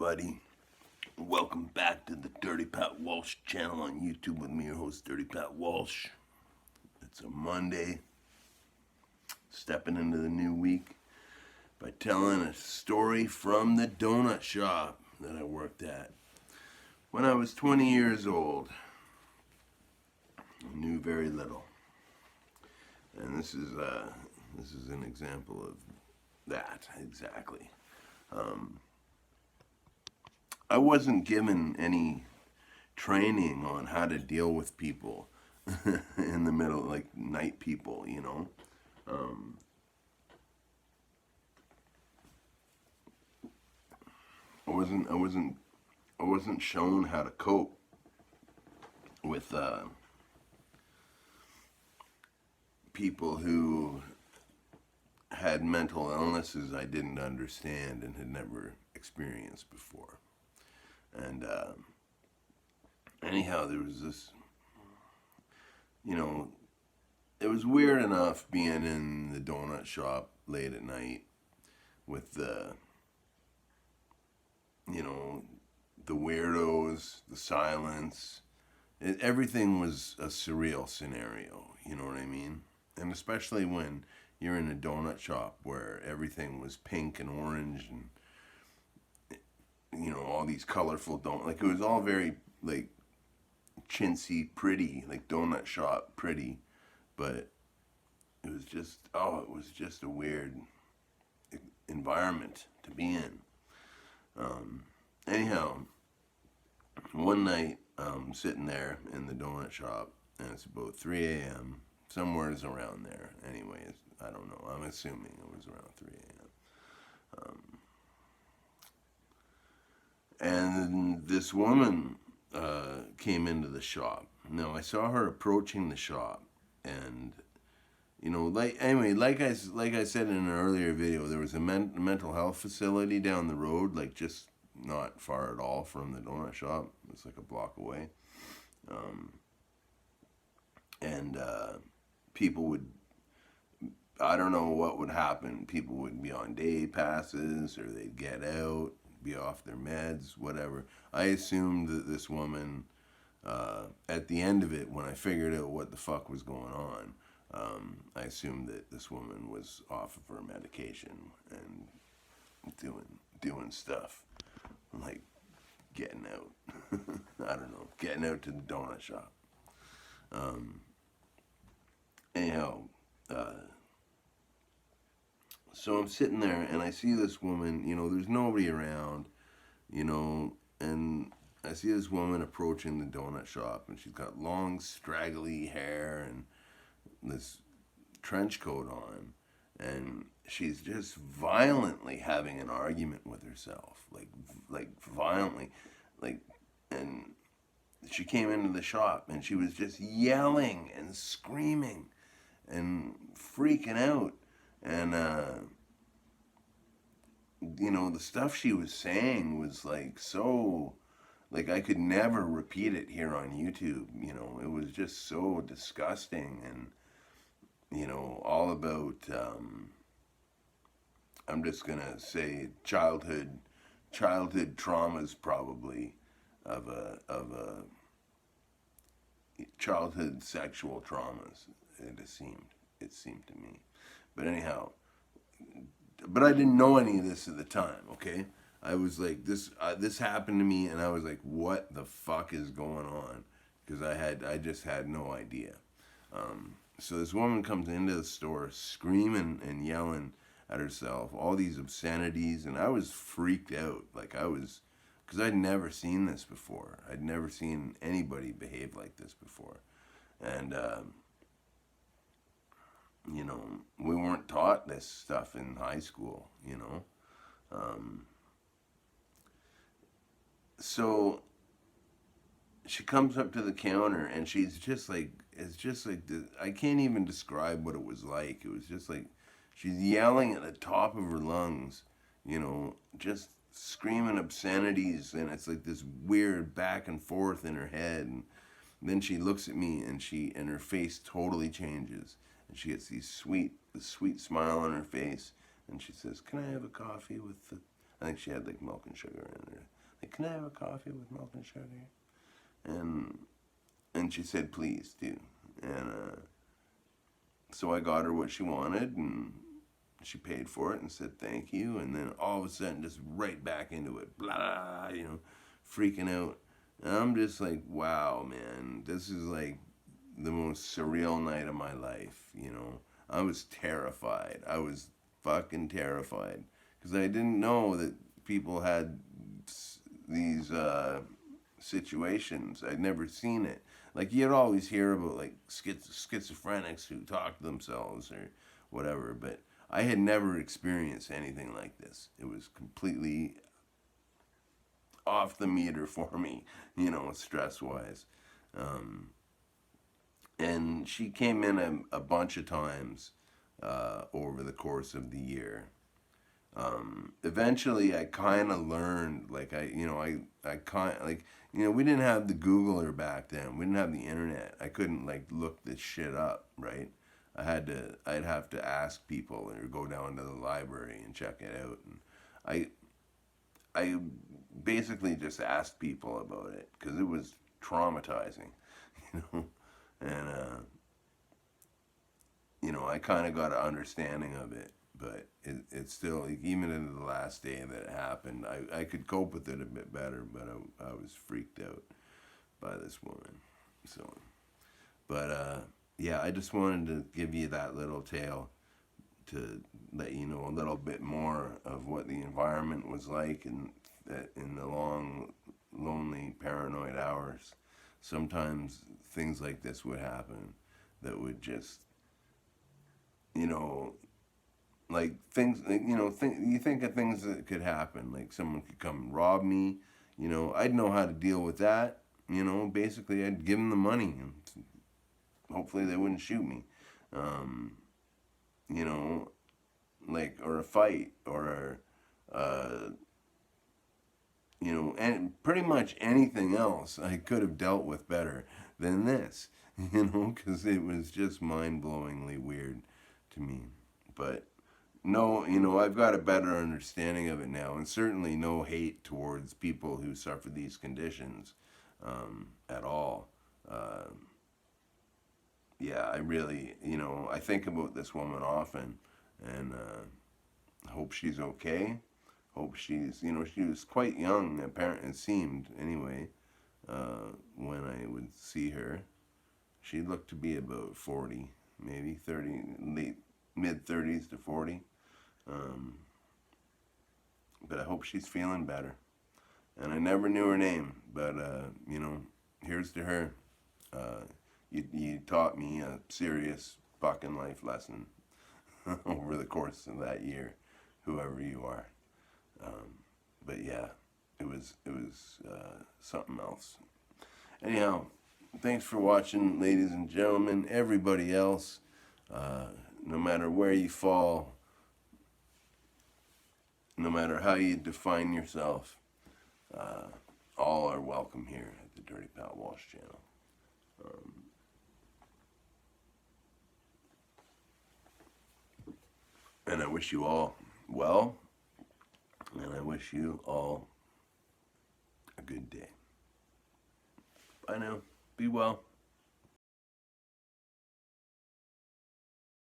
everybody. Welcome back to the Dirty Pat Walsh channel on YouTube with me, your host, Dirty Pat Walsh. It's a Monday, stepping into the new week by telling a story from the donut shop that I worked at. When I was 20 years old, I knew very little. And this is an example of that, exactly. I wasn't given any training on how to deal with people in the middle, like night people, you know. I wasn't shown how to cope with people who had mental illnesses I didn't understand and had never experienced before. And anyhow, there was this, it was weird enough being in the donut shop late at night with the weirdos, the silence. Everything was a surreal scenario, you know what I mean? And especially when you're in a donut shop where everything was pink and orange and all these colorful it was all very like chintzy pretty, like donut shop pretty, but it was just a weird environment to be in. Anyhow, one night I'm sitting there in the donut shop and it's about 3 a.m. somewhere's around there. Anyways, I don't know, I'm assuming it was around 3 a.m. And this woman came into the shop. Now I saw her approaching the shop, and like I said in an earlier video, there was a mental health facility down the road, like just not far at all from the donut shop. It's like a block away, and people would. I don't know what would happen. People would be on day passes, or they'd get out, be off their meds, whatever. I assumed that this woman, at the end of it, when I figured out what the fuck was going on, I assumed that this woman was off of her medication and doing stuff, like getting out. I don't know, getting out to the donut shop. Anyhow, so I'm sitting there and I see this woman, there's nobody around, and I see this woman approaching the donut shop, and she's got long, straggly hair and this trench coat on, and she's just violently having an argument with herself, like violently, and she came into the shop and she was just yelling and screaming and freaking out. And, the stuff she was saying was so, I could never repeat it here on YouTube. It was just so disgusting and, all about, I'm just going to say childhood traumas probably of a childhood sexual traumas. It seemed to me. But anyhow, I didn't know any of this at the time, okay? I was like, this happened to me, and I was like, what the fuck is going on? Because I just had no idea. So this woman comes into the store screaming and yelling at herself, all these obscenities, and I was freaked out. Because I'd never seen this before. I'd never seen anybody behave like this before. And, we weren't taught this stuff in high school, So she comes up to the counter and she's just like, I can't even describe what it was like. It was just like, she's yelling at the top of her lungs, just screaming obscenities, and it's like this weird back and forth in her head. And then she looks at me and her face totally changes. And she gets this sweet smile on her face, and she says, "Can I have a coffee with the..." I think she had like milk and sugar in there. Like, can I have a coffee with milk and sugar? And she said, please do. And so I got her what she wanted, and she paid for it and said thank you. And then all of a sudden, just right back into it, blah, freaking out. And I'm just like, wow, man, this is like the most surreal night of my life. I was terrified. I was fucking terrified because I didn't know that people had these situations. I'd never seen it. Like, you'd always hear about like schizophrenics who talk to themselves or whatever, but I had never experienced anything like this. It was completely off the meter for me, stress wise. And she came in a bunch of times over the course of the year. Eventually, I kind of learned, like, I kind like, we didn't have the Googler back then. We didn't have the internet. I couldn't like look this shit up, right? I'd have to ask people or go down to the library and check it out. And I basically just asked people about it because it was traumatizing, and I kind of got an understanding of it, but it's still, like, even in the last day that it happened, I could cope with it a bit better, but I was freaked out by this woman. So, but yeah, I just wanted to give you that little tale to let you know a little bit more of what the environment was like in the long, lonely, paranoid hours. Sometimes things like this would happen that would just, like things, you think of things that could happen, like someone could come and rob me, I'd know how to deal with that, basically I'd give them the money and hopefully they wouldn't shoot me, you know, like, or a fight, or and pretty much anything else I could have dealt with better than this, because it was just mind-blowingly weird to me. But no, I've got a better understanding of it now, and certainly no hate towards people who suffer these conditions at all. Yeah, I really, I think about this woman often, and hope she's okay. Hope she's, she was quite young, apparently, it seemed, anyway, when I would see her. She looked to be about 40, maybe 30, mid-30s to 40. But I hope she's feeling better. And I never knew her name, but, here's to her. You taught me a serious fucking life lesson over the course of that year, whoever you are. But yeah, it was something else. Anyhow, thanks for watching, ladies and gentlemen. Everybody else, no matter where you fall, no matter how you define yourself, all are welcome here at the Dirty Pal Walsh channel. And I wish you all well, and I wish you all a good day. Bye now. Be well.